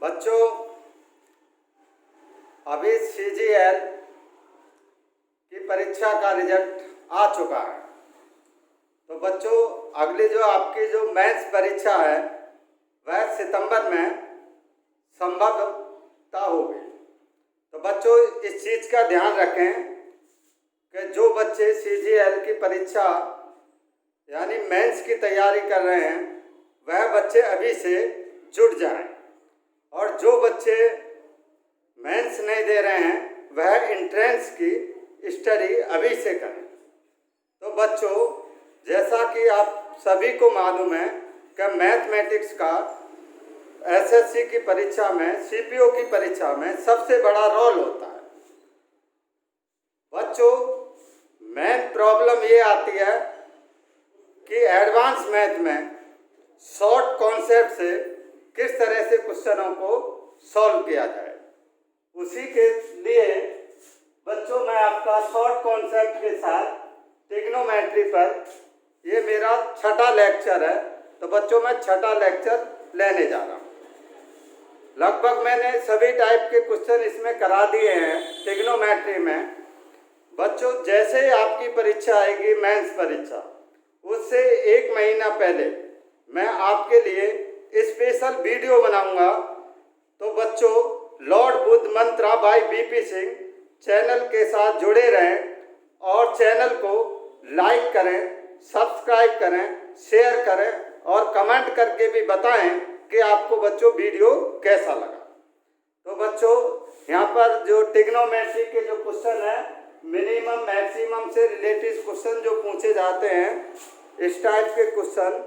बच्चों, अभी CGL की परीक्षा का रिजल्ट आ चुका है। तो बच्चों, अगली जो आपकी जो मेंस परीक्षा है वह सितंबर में संभवतः होगी। तो बच्चों, इस चीज़ का ध्यान रखें कि जो बच्चे CGL की परीक्षा यानी मेंस की तैयारी कर रहे हैं वह बच्चे अभी से जुट जाएं, और जो बच्चे मेंस नहीं दे रहे हैं वह एंट्रेंस की स्टडी अभी से करें। तो बच्चों, जैसा कि आप सभी को मालूम है कि मैथमेटिक्स का SSC की परीक्षा में, CPO की परीक्षा में सबसे बड़ा रोल होता है। बच्चों, मेन प्रॉब्लम ये आती है कि एडवांस मैथ में शॉर्ट कॉन्सेप्ट से किस तरह से क्वेश्चनों को सॉल्व किया जाए। उसी के लिए बच्चों, मैं आपका शॉर्ट कॉन्सेप्ट के साथ ट्रिग्नोमेट्री पर ये मेरा छठा लेक्चर है। तो बच्चों, मैं छठा लेक्चर लेने जा रहा हूँ। लगभग मैंने सभी टाइप के क्वेश्चन इसमें करा दिए हैं ट्रिग्नोमेट्री में। बच्चों, जैसे आपकी परीक्षा आएगी मेंस परीक्षा, उससे 1 महीना पहले मैं आपके लिए स्पेशल वीडियो बनाऊंगा। तो बच्चों, lord Buddha mantra by BP Singh channel के साथ जुड़े रहें और चैनल को लाइक करें, सब्सक्राइब करें, शेयर करें और कमेंट करके भी बताएं कि आपको बच्चों वीडियो कैसा लगा। तो बच्चों, यहाँ पर जो ट्रिग्नोमेट्री के जो क्वेश्चन है, मिनिमम मैक्सिमम से रिलेटेड क्वेश्चन जो पूछे जाते हैं, इस टाइप के क्वेश्चन,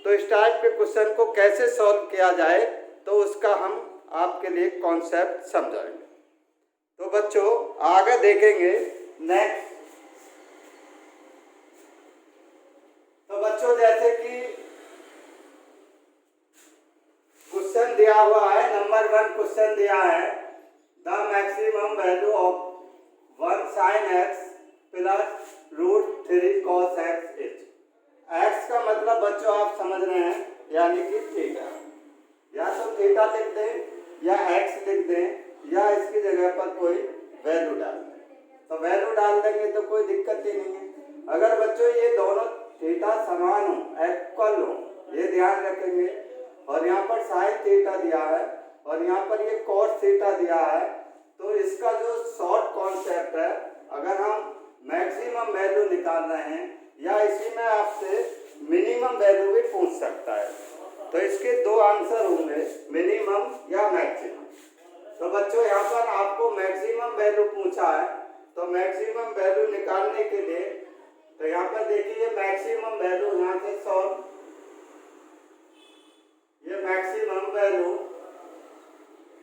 तो इस टाइप के क्वेश्चन को कैसे सॉल्व किया जाए तो उसका हम आपके लिए कॉन्सेप्ट समझाएंगे। तो बच्चों, आगे देखेंगे नेक्स्ट। तो बच्चों, जैसे कि क्वेश्चन दिया हुआ है, नंबर 1 क्वेश्चन दिया है, the maximum value of 1 sin x plus √3 cos x is. x का मतलब बच्चों आप समझ रहे हैं, यानी कि थीटा। या तो थीटा लिख दें या x लिख दें या इसकी जगह पर कोई वैल्यू डाल दें। तो वैल्यू डाल देंगे तो कोई दिक्कत ही नहीं है। अगर बच्चों ये दोनों थीटा समान हो, इक्वल हो, ये ध्यान रखेंगे। और यहाँ पर साइन थीटा दिया है और यहाँ पर ये कॉस थीटा दिया है। तो इसका जो शॉर्ट कॉन्सेप्ट है, अगर हम मैक्सिमम वैल्यू निकाल रहे हैं या इसी में आपसे मिनिमम वैल्यू भी पूछ सकता है, तो इसके 2 आंसर होंगे, मिनिमम या मैक्सिमम। तो बच्चों, यहाँ पर आपको मैक्सिमम वैल्यू पूछा है, तो मैक्सिमम वैल्यू निकालने के लिए तो यहाँ पर देखिए मैक्सिमम वैल्यू यहाँ से सॉल्व, ये मैक्सिमम वैल्यू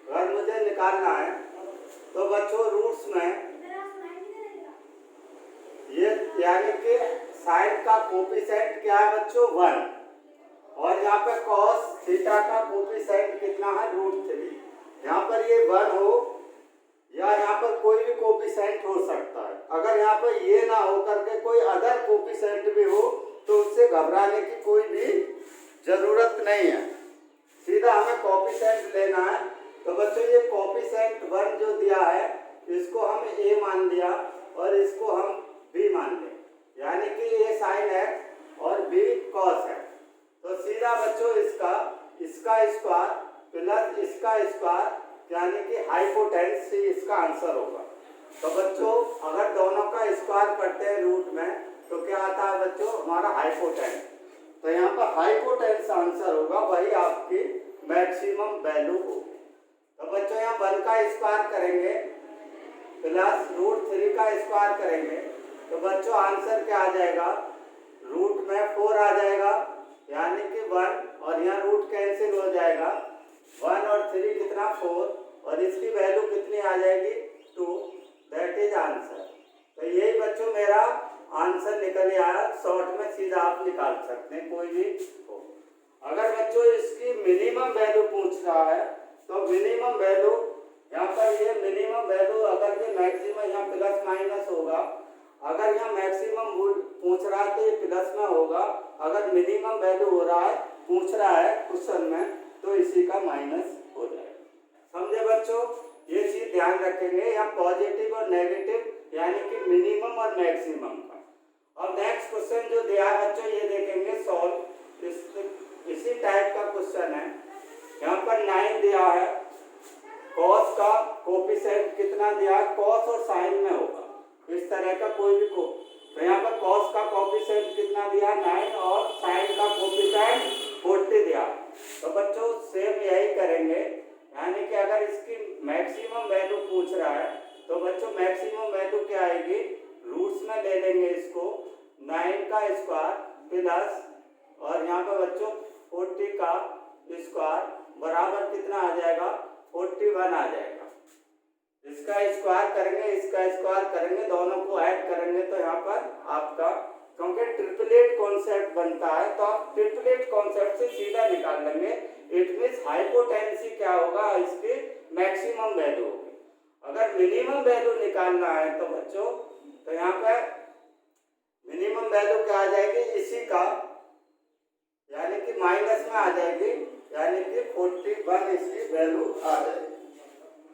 अगर मुझे निकालना है तो बच्चों रूट्स में ये यानी कि साइन का कोफिशिएंट क्या है बच्चों 1, और यहाँ पे कॉस थीटा का कोफिशिएंट कितना है √3। यहाँ पर ये 1 हो या यहाँ पर कोई भी कोफिशिएंट हो सकता है। अगर यहाँ पर ये ना हो करके कोई अदर कोफिशिएंट भी हो तो उससे घबराने की कोई भी जरूरत नहीं है, सीधा हमें कोफिशिएंट लेना है। तो बच्चों, ये कोफिशिएंट 1 जो दिया है इसको हम A मान लिया और इसको हम B मान लें, यानी कि A sin x और B cos x। तो सीधा बच्चों इसका स्क्वायर प्लस इसका स्क्वायर यानी कि हाइपोटेन्यूस इसका आंसर होगा। तो बच्चों, अगर दोनों का स्क्वायर करते हैं रूट में तो क्या आता है बच्चों हमारा हाइपोटेन्यूस। तो यहाँ पर हाइपोटेन्यूस आंसर होगा, वही आपकी मैक्सिमम वैल्यू होगी। तो बच्चों, यहाँ 1 का स्क्वायर करेंगे प्लस √3 का स्क्वायर करेंगे तो बच्चों आंसर क्या आ जाएगा, रूट में 4 आ जाएगा, यानी कि 1 और यहाँ रूट कैंसिल हो जाएगा, 1 और 3 कितना 4, और इसकी वैल्यू कितनी आ जाएगी 2, दैट इज आंसर। तो यही बच्चों मेरा आंसर निकल आया। शॉर्ट में सीधा आप निकाल सकते हैं कोई भी हो। अगर बच्चों इसकी मिनिमम वैल्यू पूछ रहा है तो मिनिमम वैल्यू यहाँ पर ये मिनिमम वैल्यू, अगर ये मैक्सिमम यहाँ प्लस माइनस होगा, अगर यहाँ मैक्सिमम पूछ रहा है तो ये प्लस में होगा, अगर मिनिमम वैल्यू हो रहा है पूछ रहा है क्वेश्चन में तो इसी का माइनस हो जाएगा। समझे बच्चों? ये चीज ध्यान रखेंगे, या पॉजिटिव और नेगेटिव यानी कि मिनिमम और मैक्सिमम का। अब नेक्स्ट क्वेश्चन जो दिया है बच्चों, ये देखेंगे सॉल्व, इसी टाइप का क्वेश्चन है। यहाँ पर 9 दिया है, कॉस का कोफिशिएंट कितना दिया है, कॉस और साइन में होगा इस तरह का कोई भी को, तो यहाँ पर कॉस का कोफिशिएंट कितना दिया 9 और साइन का कोफिशिएंट 40 दिया। तो बच्चों सेम यही करेंगे, यानी कि अगर इसकी मैक्सिमम वैल्यू पूछ रहा है तो बच्चों मैक्सिमम वैल्यू क्या आएगी, रूट्स में ले लेंगे इसको, 9 का स्क्वायर प्लस और यहाँ पर बच्चों 40 का स्क्वायर बराबर कितना आ जाएगा, 41 आ जाएगा। इसका स्क्वायर करेंगे, इसका स्क्वायर करेंगे, दोनों को ऐड करेंगे तो यहाँ पर आपका, क्योंकि ट्रिपलेट कॉन्सेप्ट बनता है तो आप ट्रिपलेट कॉन्सेप्ट से सीधा निकाल लेंगे। इट मीन्स हाइपोटेंसी क्या होगा, इसकी मैक्सिमम वैल्यू होगी। अगर मिनिमम वैल्यू निकालना है तो बच्चों, तो यहाँ पर मिनिमम वैल्यू क्या आ जाएगी, इसी का यानी कि माइनस में आ जाएगी, यानी कि 41 इसकी वैल्यू आ जाएगी।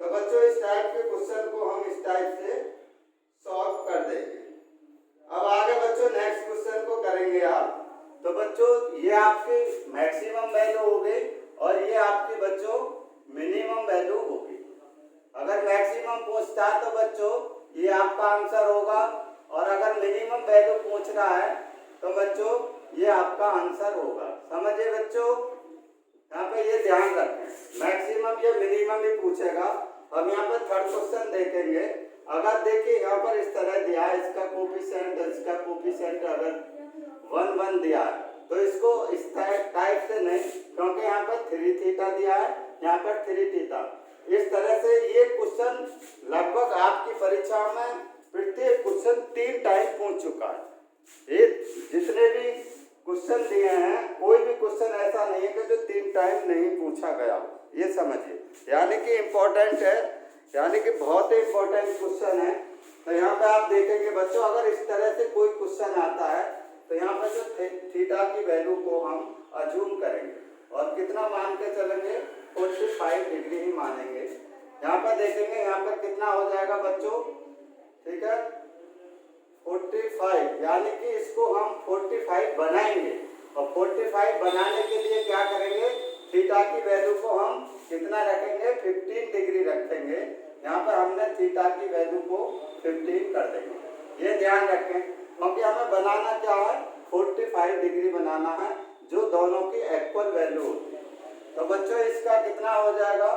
तो बच्चों इस टाइप के क्वेश्चन को हम इस टाइप से सॉल्व कर देंगे। अब आगे बच्चों नेक्स्ट क्वेश्चन को करेंगे आप। तो बच्चों ये आपकी मैक्सिमम वैल्यू हो गई और ये आपकी बच्चों मिनिमम वैल्यू होगी। अगर मैक्सिमम पूछता है तो बच्चों ये आपका आंसर होगा, और अगर मिनिमम वैल्यू पूछ रहा है तो बच्चों ये आपका आंसर होगा। समझिए बच्चों, यहाँ पे ये ध्यान रखें, मैक्सिमम या मिनिमम भी पूछेगा। हम यहाँ पर थर्ड क्वेश्चन देखेंगे। अगर देखिए यहाँ पर इस तरह दिया है, इसका कोफिशिएंट अगर 1 1 दिया है तो इसको इस टाइप से नहीं, क्योंकि यहाँ पर 3 थीटा दिया है, यहाँ पर 3 थीटा। इस तरह से ये क्वेश्चन लगभग आपकी परीक्षा में प्रत्येक क्वेश्चन 3 टाइम पूछ चुका है। ये जितने भी क्वेश्चन दिए हैं, कोई भी क्वेश्चन ऐसा नहीं है कि जो 3 टाइम नहीं पूछा गया, ये समझिए, यानी कि इम्पोर्टेंट है, यानी कि बहुत ही इम्पोर्टेंट क्वेश्चन है। तो यहाँ पे आप देखेंगे बच्चों, अगर इस तरह से कोई क्वेश्चन आता है तो यहाँ पर जो थीटा की वैल्यू को हम अज्यूम करेंगे और कितना मान के चलेंगे, 45 डिग्री ही मानेंगे। यहाँ पर देखेंगे, यहाँ पर कितना हो जाएगा बच्चों, ठीक है 45, यानी कि इसको हम 45 बनाएंगे, और 45 बनाने के लिए क्या करेंगे, थीटा की वैल्यू को हम कितना रखेंगे, 15 डिग्री रखेंगे। यहाँ पर हमने थीटा की वैल्यू को 15 कर देंगे। ये ध्यान रखें, क्योंकि हमें बनाना क्या है, 45 डिग्री बनाना है, जो दोनों की इक्वल वैल्यू होती है। तो बच्चों इसका कितना हो जाएगा,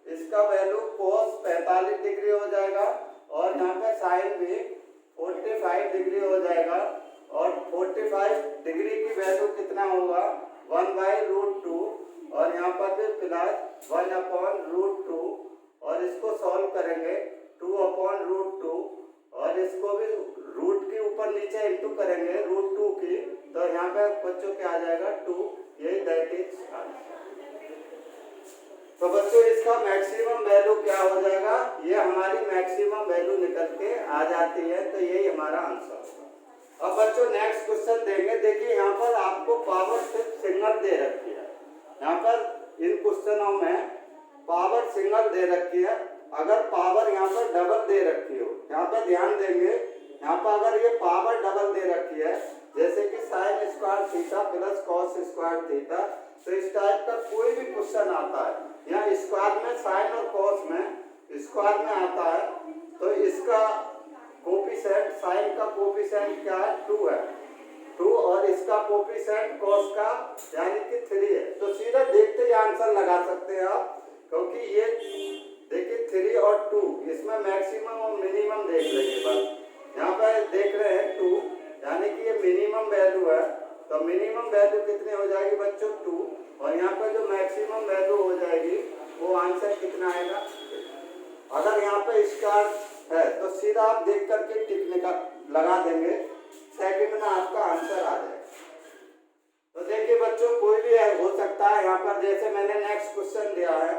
इसका वैल्यू cos 45 डिग्री हो जाएगा, और यहाँ पे साइन भी 45 डिग्री हो जाएगा, और 45 डिग्री की वैल्यू कितना होगा, 1/√2, और यहाँ पर भी प्लस 1/√2, और इसको सॉल्व करेंगे 2/√2, और इसको भी रूट के ऊपर नीचे इंटू करेंगे √2 की, तो यहाँ पे बच्चों क्या आ जाएगा 2, यही दैट इज आंसर। तो बच्चों इसका मैक्सिमम वैल्यू क्या हो जाएगा, ये हमारी मैक्सिमम वैल्यू निकल के आ जाती है, तो यही हमारा आंसर होगा। अब बच्चों नेक्स्ट क्वेश्चन देंगे। देखिए यहाँ पर आपको पावर सिंगल दे रखी है, यहाँ पर इन क्वेश्चनों में पावर सिंगल दे रखी है। अगर पावर यहाँ पर डबल दे रखी हो, यहाँ पर ध्यान देंगे, यहाँ पर अगर ये पावर डबल दे रखी है, जैसे कि sine square theta plus cos square theta, तो इस टाइप का कोई भी क्वेश्चन आता है, यहाँ स्क्वायर में साइन और कॉस में स्क्वायर में आता है, तो इसका कोफिशिएंट, साइन का कोफिशिएंट क्या है, 2 है, 2, और इसका कोफिशिएंट कॉस का यानी कि 3 है। तो सीधा देखते ही आंसर लगा सकते हैं आप, क्योंकि ये देखिए 3 और 2, इसमें मैक्सिमम और मिनिमम देख लेंगे। बस यहाँ पर देख रहे हैं 2, यानी कि ये मिनिमम वैल्यू है, तो मिनिमम वैल्यू कितनी हो जाएगी बच्चों 2, और यहाँ पर जो मैक्सिमम वैल्यू हो जाएगी वो आंसर कितना आएगा। अगर यहाँ पे स्क्वायर है तो सीधा आप देख करके टिक लगा देंगे, सेकंड में आपका आंसर आ जाएगा। तो देखिए बच्चों कोई भी हो सकता है, यहाँ पर जैसे मैंने नेक्स्ट क्वेश्चन दिया है,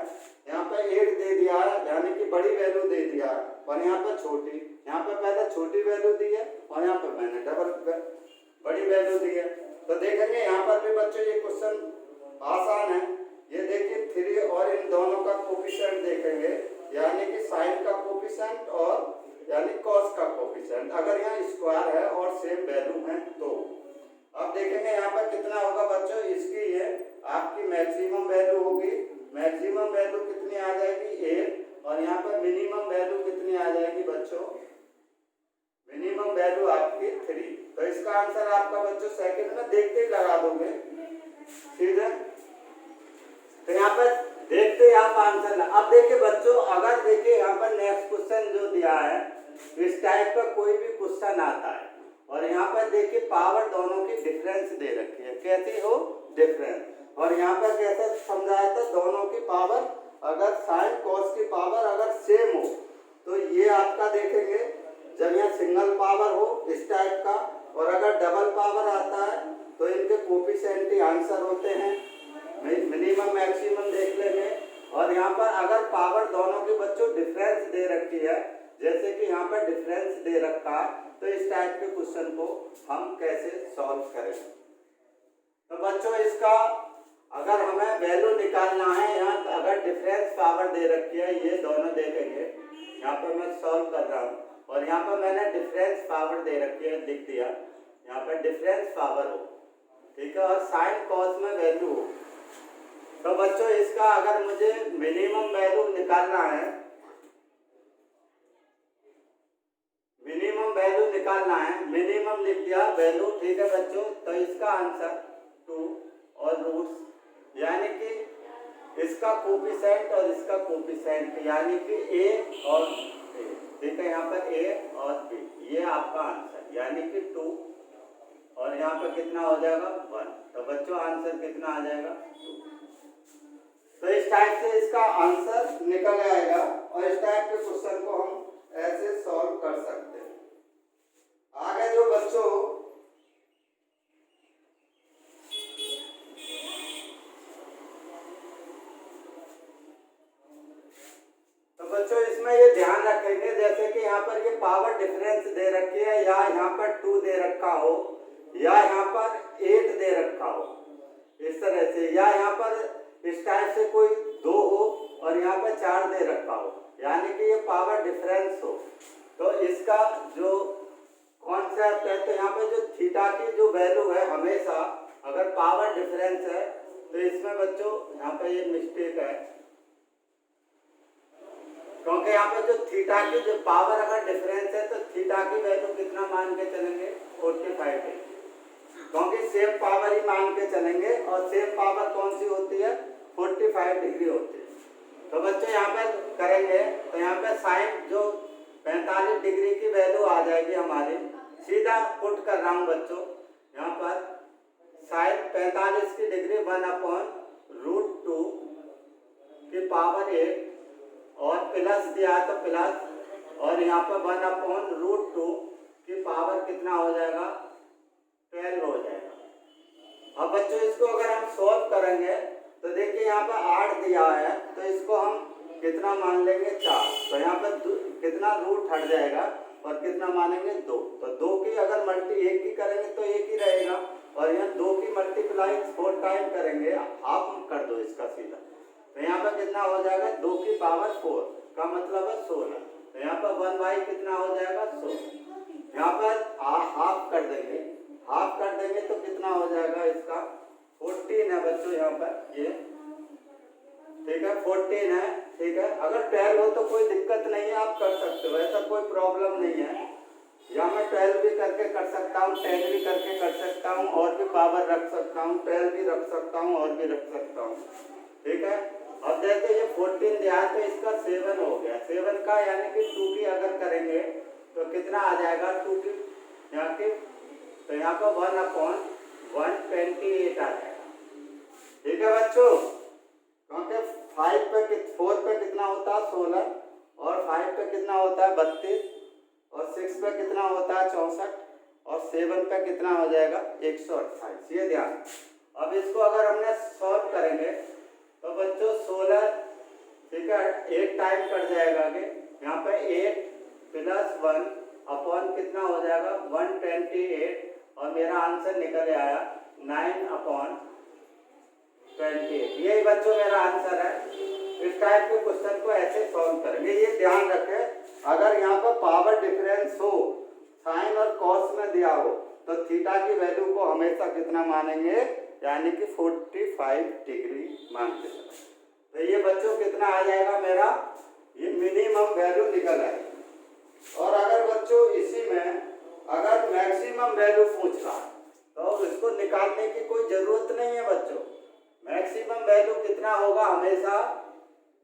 यहाँ पर 8 दे दिया है, यानी कि बड़ी वैल्यू दे दिया है, और यहाँ पर छोटी, यहाँ पर पहले छोटी वैल्यू दी है और यहाँ पर मैंने डबल बड़ी वैल्यू दी है। तो देखेंगे यहाँ पर भी बच्चों ये क्वेश्चन आसान है, ये देखिए 3 और इन दोनों का कोफिशिएंट देखेंगे, यानी कि साइन का कोफिशिएंट और यानी कॉस का कोफिशिएंट, अगर यहाँ स्क्वायर है और सेम वैल्यू है तो अब देखेंगे यहाँ पर कितना होगा बच्चों। इसकी ये आपकी मैक्सिमम वैल्यू होगी, मैक्सिमम वैल्यू कितनी आ जाएगी 8, और यहाँ पर मिनिमम वैल्यू कितनी आ जाएगी बच्चों, मिनिमम वैल्यू आपकी 3। तो इसका आंसर आपका बच्चों सेकंड में देखते ही लगा दोगे सीधे। तो यहाँ पर देखते ही आप आंसर अब देखिए बच्चों, अगर देखिए यहाँ पर नेक्स्ट क्वेश्चन जो दिया है, इस टाइप का कोई भी क्वेश्चन आता है और यहाँ पर देखिए पावर दोनों की डिफरेंस दे रखी है, कैसी हो डिफरेंस, और यहाँ पर कैसे समझाया था, दोनों की पावर अगर साइन कॉस की पावर अगर सेम हो तो ये आपका देखेंगे जब यहाँ सिंगल पावर हो इस टाइप का, और अगर डबल पावर आता है तो इनके कोफिशिएंट ही आंसर होते हैं, मिनिमम मैक्सिमम देख लेंगे। और यहाँ पर अगर पावर दोनों की बच्चों डिफरेंस दे रखी है, जैसे कि यहाँ पर डिफरेंस दे रखा है, तो इस टाइप के क्वेश्चन को हम कैसे सॉल्व करेंगे। तो बच्चों इसका अगर हमें वैल्यू निकालना है, यहाँ अगर डिफरेंस पावर दे रखी है, ये दोनों देखेंगे, यहाँ पर मैं सॉल्व कर रहा हूँ और यहाँ पर मैंने डिफरेंस पावर दे रखी है, लिख दिया यहाँ पर डिफरेंस पावर हो, ठीक है, और साइन कॉस में वैल्यू हो। तो बच्चों इसका अगर मुझे मिनिमम वैल्यू निकालना है, मिनिमम वैल्यू निकालना है, मिनिमम लिख दिया वैल्यू, ठीक है बच्चों। तो इसका आंसर 2 और रूट्स, यानी कि इसका कोफिशिएंट और इसका कोफिशिएंट, यानी कि a और a, ठीक है, यहाँ पर a और b, ये आपका आंसर, यानी कि 2 और यहाँ पर कितना हो जाएगा 1। तो बच्चों आंसर कितना आ जाएगा 2। तो इस टाइप से इसका आंसर निकल आएगा और इस टाइप के क्वेश्चन को हम ऐसे सॉल्व कर सकते हैं। आगे जो बच्चों इसमें ये ध्यान रखेंगे, जैसे कि यहाँ पर ये पावर डिफरेंस दे रखी है, या यहाँ पर 2 दे रखा हो, या यहाँ पर 8 दे रखा हो इस तरह से, या यहाँ पर इस टाइप से कोई 2 हो और यहाँ पर 4 दे रखा हो, यानी कि ये पावर डिफरेंस हो, तो इसका जो कॉन्सेप्ट है, तो यहाँ पे जो थीटा की जो वैल्यू है, हमेशा अगर पावर डिफरेंस है तो इसमें बच्चों यहाँ पे ये मिस्टेक है, क्योंकि यहाँ पे जो थीटा की जो पावर अगर डिफरेंस है तो थीटा की वैल्यू कितना मान के चलेंगे 45 डिग्री, क्योंकि सेम पावर ही मान के चलेंगे और सेम पावर कौन सी होती है 45 डिग्री होती है। तो बच्चों यहाँ पर करेंगे तो यहाँ पे साइन जो 45 डिग्री की वैल्यू आ जाएगी हमारी, सीधा पुट कर रहा हूँ बच्चों, यहाँ पर साइन 45 की डिग्री 1/√2 की पावर 8 और प्लस दिया तो प्लस, और यहाँ पर 1/√2 की पावर कितना हो जाएगा 12 हो जाएगा। अब बच्चों इसको अगर हम सॉल्व करेंगे तो देखिए यहाँ पर 8 दिया है, तो इसको हम कितना मान लेंगे 4, तो यहाँ पर कितना रूट हट जाएगा और कितना मानेंगे 2, तो 2 की अगर मल्टी 1 की करेंगे तो 1 ही रहेगा, और यहाँ 2 की मल्टीप्लाई 4 टाइम करेंगे, हाफ कर दो इसका सीधा, तो यहाँ पर कितना हो जाएगा 2 की पावर 4 का मतलब है 16, तो यहाँ पर 1/, कितना हो जाएगा 16, यहाँ पर हाफ कर देंगे, हाफ कर देंगे तो कितना हो जाएगा इसका 14 है बच्चों, यहाँ पर ये ठीक है 14 है, ठीक है। अगर 12 हो तो कोई दिक्कत नहीं है, आप कर सकते हो, ऐसा कोई प्रॉब्लम नहीं है, या मैं 12 भी करके कर सकता हूँ, 10 भी करके कर सकता हूँ, और भी पावर रख सकता हूँ, 12 भी रख सकता हूँ, और भी रख सकता हूँ, ठीक है। अब देखते ये 14 दिया है तो इसका 7 हो गया, 7 का यानी कि 2 की अगर करेंगे तो कितना आ जाएगा 2 की यहाँ की, तो यहाँ पर 1/128 आ जाएगा, ठीक है बच्चों, क्योंकि 4 पे कितना होता है 16, और 5 पे कितना होता है 32, और 6 पे कितना होता है 64, और 7 पे कितना हो जाएगा 128, ये ध्यान। अब इसको अगर हमने सॉल्व करेंगे तो बच्चों 16, ठीक है, 8 टाइम कट जाएगा आगे, यहाँ पे 8 + 1 अपॉन कितना हो जाएगा 128, और मेरा आंसर निकल आया 9/12, 28। यही बच्चों मेरा आंसर है। इस टाइप के क्वेश्चन को ऐसे सॉल्व करेंगे। ये ध्यान रखें, अगर यहाँ पर पावर डिफरेंस हो, साइन और कॉस में दिया हो, तो थीटा की वैल्यू को हमेशा कितना मानेंगे, यानी कि 45 डिग्री मानते हैं। तो ये बच्चों कितना आ जाएगा मेरा, ये मिनिमम वैल्यू निकल आएगी। और अगर बच्चों इसी में अगर मैक्सिमम वैल्यू पूछ रहा तो इसको निकालने की कोई जरूरत नहीं है बच्चों। मैक्सिमम वैल्यू कितना होगा, हमेशा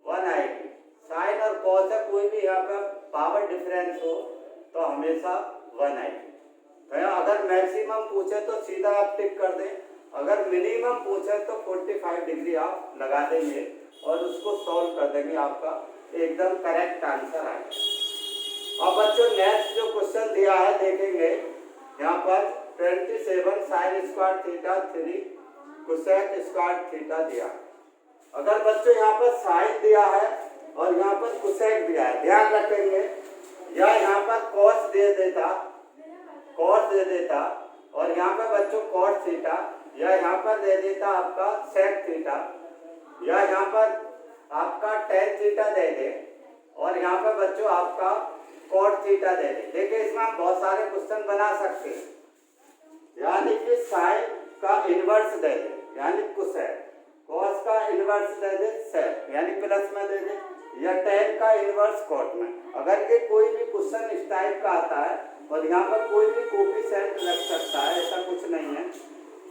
1 आएगी। साइन और कॉस है, कोई भी यहाँ पे पावर डिफरेंस हो तो हमेशा 1 आएगी। तो अगर मैक्सिमम पूछे तो सीधा आप टिक कर दें, अगर मिनिमम पूछे तो 45 डिग्री आप लगा देंगे और उसको सॉल्व कर देंगे, आपका एकदम करेक्ट आंसर आएगा। अब बच्चों नेक्स्ट जो क्वेश्चन दिया है देखेंगे, यहाँ पर 27 sine square theta 3 cosec square theta दिया। अगर बच्चों यहाँ पर साइन दिया है और यहाँ पर कोसेक दिया है, ध्यान रखेंगे, या यहाँ पर कॉस दे देता, कॉस दे देता, और यहाँ पर बच्चों कॉस थीटा, या यहाँ पर दे देता आपका सेक थीटा, या यहाँ पर आपका टेन थीटा दे दे, और यहाँ पर बच्चों आपका कॉट थीटा दे दे। देखिए इसमें हम बहुत सारे क्वेश्चन बना सकते हैं, यानी कि साइन का इनवर्स दे दे यानी कोसेक, कॉस का इनवर्स दे दे सेक यानी प्लस में दे दे, या टेन का इनवर्स कॉट में। अगर ये कोई भी क्वेश्चन इस टाइप का आता है और यहाँ पर कोई भी कोफिशिएंट रख सकता है, ऐसा कुछ नहीं है,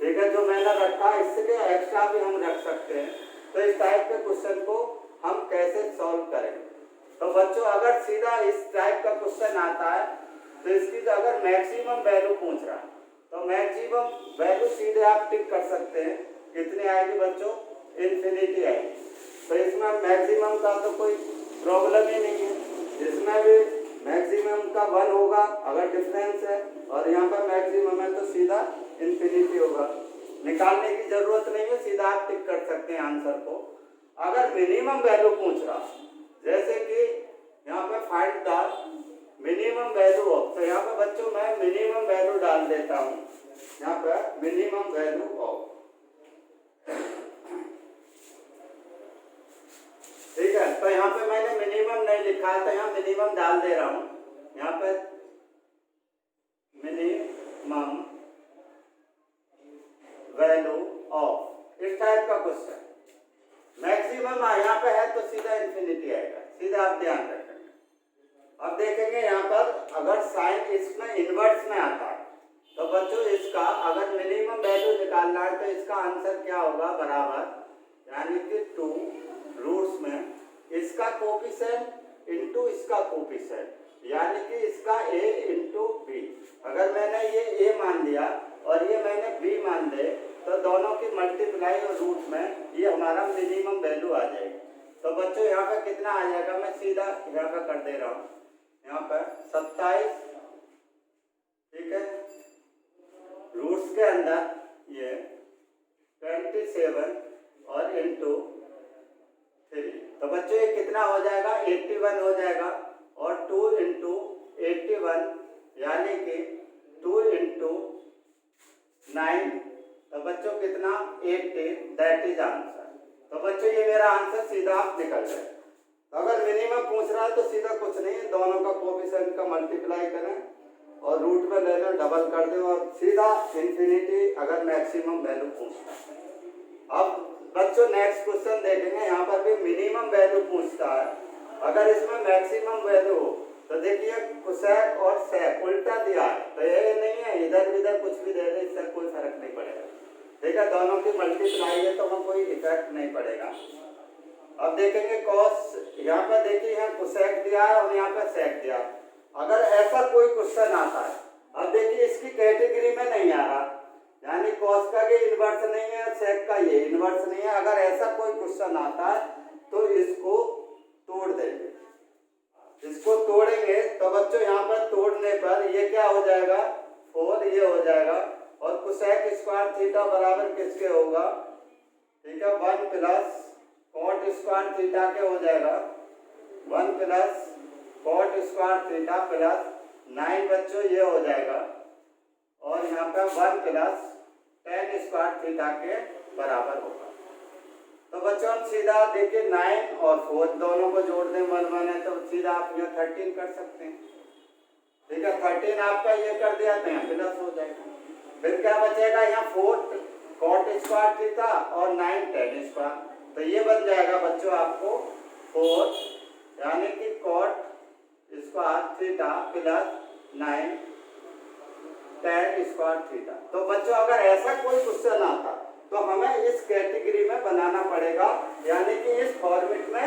ठीक है। जो मैंने रखा है इससे एक्स्ट्रा भी हम रख सकते हैं। तो इस टाइप के क्वेश्चन को हम कैसे सॉल्व करेंगे, तो बच्चों अगर सीधा इस टाइप का क्वेश्चन आता है तो इसकी तो अगर मैक्सिमम वैल्यू पूछ रहा है तो मैक्सिमम वैल्यू सीधे आप टिक कर सकते हैं। कितनी आएगी बच्चों, इन्फिनिटी आएगी। तो इसमें मैक्सिमम का तो कोई प्रॉब्लम ही नहीं है, इसमें भी मैक्सिमम का 1 होगा अगर डिफरेंस है, और यहाँ पर मैक्सिमम है तो सीधा इन्फिनिटी होगा। निकालने की जरूरत नहीं है, सीधा आप टिक कर सकते हैं आंसर को। अगर मिनिमम वैल्यू पूछ रहा, जैसे कि यहाँ पे find the minimum value of, तो यहाँ पे बच्चों मैं मिनिमम वैल्यू डाल देता हूँ, यहाँ पे मिनिमम वैल्यू ऑफ, ठीक है। तो यहाँ पे मैंने मिनिमम नहीं लिखा है तो यहाँ मिनिमम डाल दे रहा हूँ, यहाँ पे मिनिमम वैल्यू ऑफ, इस टाइप का क्वेश्चन। मैक्सिमम यहाँ पे है तो सीधा इन्फिनिटी आएगा, सीधा आप ध्यान रखेंगे। अब देखेंगे यहाँ पर अगर साइन इसमें इनवर्स में आता है तो बच्चों इसका अगर मिनिमम वैल्यू निकालना है तो इसका आंसर क्या होगा, बराबर यानी कि 2 रूट्स में इसका कोफिशिएंट इनटू इसका कोफिशिएंट, यानी कि इसका a इंटू बी। अगर मैंने ये a मान लिया और ये मैंने b मान ले तो दोनों की मल्टीप्लाई और रूट में ये हमारा मिनिमम वैल्यू आ जाएगी। तो बच्चों यहाँ पे कितना आ जाएगा, मैं सीधा यहाँ पे कर दे रहा हूँ, यहाँ पे 27, ठीक है, रूट्स के अंदर ये 27 और इंटू 3, तो बच्चों ये कितना हो जाएगा, 81 हो जाएगा, और 2 इंटू 81 यानी कि 2 इंटू 9, तो बच्चों कितना 80, दैट इज आंसर। तो बच्चों ये मेरा आंसर सीधा आप निकल जाए। तो अगर मिनिमम पूछ रहा है तो सीधा कुछ नहीं, दोनों का कोफिशिएंट का मल्टीप्लाई करें और रूट में ले लें, डबल कर दें और सीधा इन्फिनिटी अगर मैक्सिमम वैल्यू पूछता है। अब बच्चों नेक्स्ट क्वेश्चन देखेंगे, यहाँ पर भी मिनिमम वैल्यू पूछता है। अगर इसमें मैक्सिमम वैल्यू हो तो देखिए कोसेक और सेक उल्टा दिया है, तो ये नहीं है इधर इधर कुछ भी दे दे, इससे कोई फर्क नहीं पड़ेगा, ठीक है। दोनों की मल्टीप्लाई है तो वहाँ कोई इफेक्ट नहीं पड़ेगा। अब देखेंगे कॉस, यहाँ पर देखिए यहाँ कोसेक दिया है और यहाँ पर सेक दिया है। अगर ऐसा कोई क्वेश्चन आता है, अब देखिए इसकी कैटेगरी में नहीं आ रहा, यानी कॉस का ये इन्वर्स नहीं है, सेक का ये इन्वर्स नहीं है। अगर ऐसा कोई क्वेश्चन आता है तो इसको तोड़ देंगे, इसको तोड़ेंगे तो बच्चों यहाँ पर तोड़ने पर ये क्या हो जाएगा, 4 ये हो जाएगा, और कोसेक स्क्वायर थीटा बराबर किसके होगा, ठीक है, 1 प्लस कॉट स्क्वायर थीटा के हो जाएगा, 1 plus cot square theta plus 9 बच्चों ये हो जाएगा, और यहाँ पे 1 प्लस टेन स्क्वायर थीटा के बराबर होगा। तो बच्चों हम सीधा देखिए 9 और 4 दोनों को जोड़ दें 1 1 है तो सीधा आप यहाँ 13 कर सकते हैं। ठीक है 13 आपका ये कर दिया तो यहाँ प्लस हो जाएगा। फिर क्या बचेगा यहाँ 4 कॉट स्क्वायर थीटा और 9 tan स्क्वायर। तो ये बन जाएगा बच्चों आपको 4 यानी कि cot square theta plus 9 tan square theta. तो बच्चों अगर ऐसा कोई क्वेश्चन आता तो हमें इस कैटेगरी में बनाना पड़ेगा, यानी कि इस फॉर्मेट में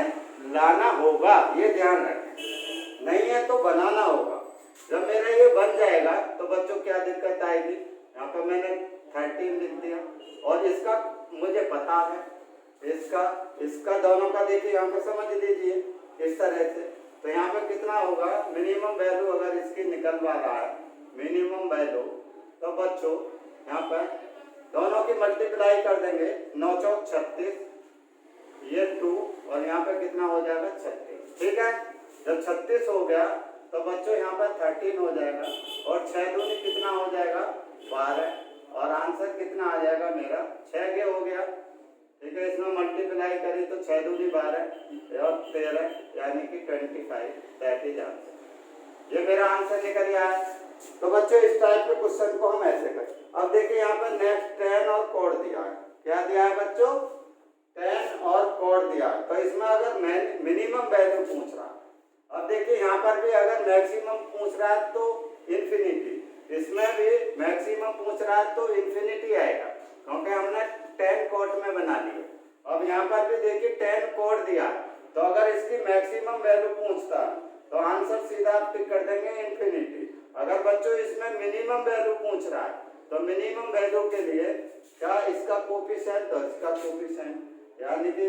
लाना होगा, ये ध्यान रखें। नहीं है तो बनाना होगा। जब मेरा ये बन जाएगा तो बच्चों क्या दिक्कत आएगी, यहाँ पर मैंने 13 लिख दिया और इसका मुझे पता है, इसका दोनों का देखिए यहाँ पे समझ लीजिए इस तरह से। तो यहाँ पे कितना होगा मिनिमम वैल्यू, अगर इसकी निकलवा रहा है मिनिमम वैल्यू, तो बच्चों यहाँ पर दोनों की मल्टीप्लाई कर देंगे 9 चौक 36, ये 2 और यहाँ पे कितना हो जाएगा 36। ठीक है, जब 36 हो गया तो बच्चों यहाँ पर 13 हो जाएगा और 6 दूनी कितना हो जाएगा 12 और आंसर कितना आ जाएगा मेरा 6 के हो गया। ठीक है, इसमें मल्टीप्लाई करी तो 6 दूनी 12 और 13 यानी कि 25, दैट इज आंसर। ये मेरा आंसर निकल आया। तो बच्चों इस टाइप के क्वेश्चन को हम ऐसे करें। अब देखिए यहाँ पर नेक्स्ट tan और कोड दिया है, क्या दिया है बच्चों tan और कोड दिया है। तो इसमें अगर मिनिमम वैल्यू पूछ रहा है, अब देखिए यहाँ पर भी अगर मैक्सिमम पूछ रहा है तो इन्फिनिटी, इसमें भी मैक्सिमम पूछ रहा है तो इन्फिनिटी आएगा, क्योंकि हमने tan कोड में बना लिया। अब यहाँ पर भी देखिए tan कोड दिया है, तो अगर इसकी मैक्सिमम वैल्यू पूछता है तो आंसर सीधा आप टिक कर देंगे इन्फिनिटी। अगर बच्चों इसमें मिनिमम वैल्यू पूछ रहा है तो मिनिमम वैल्यू के लिए क्या इसका कोफिशिएंट और इसका कोफिशिएंट, यानी कि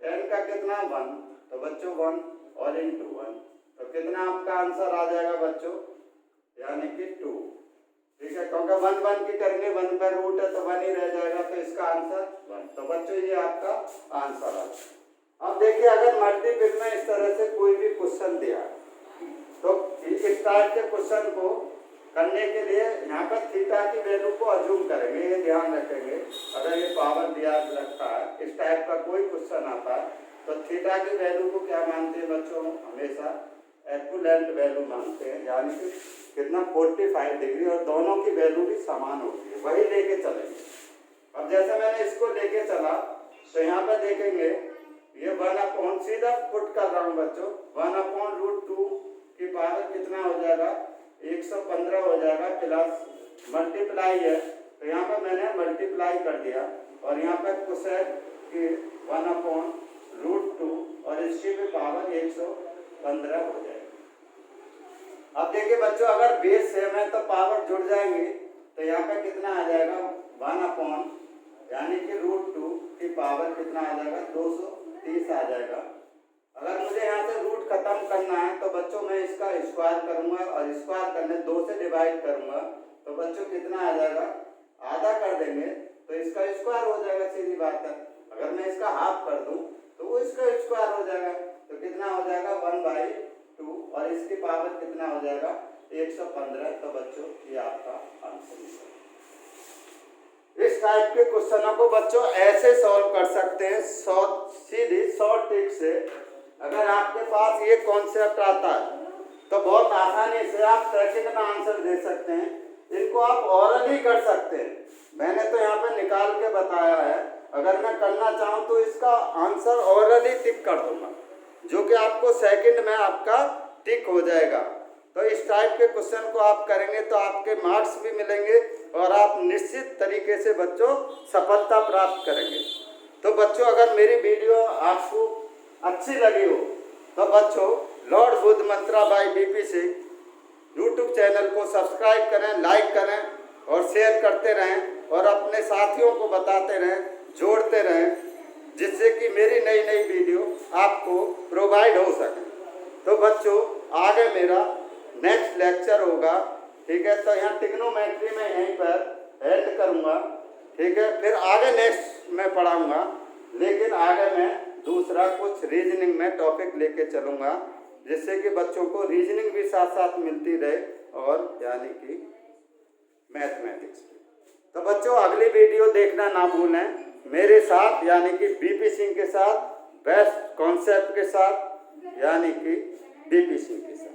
10 का कितना 1, तो बच्चों 1 और इंटू 1, तो कितना आपका आंसर आ जाएगा बच्चों, यानी कि 2। ठीक है, क्योंकि 1 1 की करेंगे 1 पर रूट है तो 1 ही रह जाएगा, तो इसका आंसर 1। तो बच्चों ये आपका आंसर आ जाएगा। अब देखिए अगर मल्टीपल में इस तरह से कोई भी क्वेश्चन दिया तो इस टाइप के क्वेश्चन को करने के लिए यहाँ पर थीटा की वैल्यू को अज्यूम करेंगे, ये ध्यान रखेंगे। अगर ये पावर दिया रखा है, इस टाइप का कोई क्वेश्चन आता है तो थीटा की वैल्यू को क्या मानते हैं बच्चों, हमेशा एक्विवेलेंट वैल्यू मानते हैं, यानी कि कितना 45 डिग्री और दोनों की वैल्यू भी समान होती है, वही लेके चलेंगे। अब जैसे मैंने इसको लेके चला तो यहाँ पर देखेंगे ये 1 सीधा पुट कर रहा हूँ बच्चों, 1/√2 की पावर कितना हो जाएगा 115 हो जाएगा, प्लस मल्टीप्लाई है तो यहाँ पर मैंने मल्टीप्लाई कर दिया और यहाँ पर कोसेक की 1/√2 और इसकी भी पावर 115 हो जाएगा। अब देखिए बच्चों अगर बेस सेम है तो पावर जुड़ जाएंगे, तो यहाँ पे कितना आ जाएगा 1 यानी कि √2 की पावर कितना आ जाएगा 230 आ जाएगा। अगर मुझे यहाँ से रूट खत्म करना है तो बच्चों मैं इसका स्क्वायर करूंगा और स्क्वायर करने 2 से डिवाइड करूंगा तो बच्चों कितना आ जाएगा, आधा कर देंगे तो इसका स्क्वायर हो जाएगा, सीधी बात है। अगर मैं इसका हाफ कर दूं तो वो इसका स्क्वायर हो जाएगा, तो कितना हो जाएगा 1/2 और इसकी पावर कितना हो जाएगा 115। तो बच्चों ये आपका आंसर है। इस टाइप के क्वेश्चनों को बच्चों ऐसे सॉल्व कर सकते हैं सीधी शॉर्ट ट्रिक से। अगर आपके पास ये कॉन्सेप्ट आता है तो बहुत आसानी से आप सेकंड में आंसर दे सकते हैं। इनको आप ऑरली कर सकते हैं, मैंने तो यहाँ पे निकाल के बताया है। अगर मैं करना चाहूँ तो इसका आंसर ऑरली टिक कर दूंगा, जो कि आपको सेकंड में आपका टिक हो जाएगा। तो इस टाइप के क्वेश्चन को आप करेंगे तो आपके मार्क्स भी मिलेंगे और आप निश्चित तरीके से बच्चों सफलता प्राप्त करेंगे। तो बच्चों अगर मेरी वीडियो आपको अच्छी लगी हो तो बच्चों lord Buddha mantra by BP Singh YouTube channel को सब्सक्राइब करें, लाइक करें और शेयर करते रहें और अपने साथियों को बताते रहें, जोड़ते रहें, जिससे कि मेरी नई नई वीडियो आपको प्रोवाइड हो सके। तो बच्चों आगे मेरा नेक्स्ट लेक्चर होगा, ठीक है। तो यहाँ ट्रिग्नोमेट्री में यहीं पर एंड करूँगा, ठीक है। फिर आगे नेक्स्ट मैं पढ़ाऊँगा, लेकिन आगे मैं दूसरा कुछ रीजनिंग में टॉपिक लेके चलूँगा, जिससे कि बच्चों को रीजनिंग भी साथ साथ मिलती रहे और यानी कि मैथमेटिक्स। तो बच्चों अगली वीडियो देखना ना भूलें। मेरे साथ यानी कि बीपी सिंह के साथ, बेस्ट कॉन्सेप्ट के साथ यानी कि बीपी सिंह के साथ।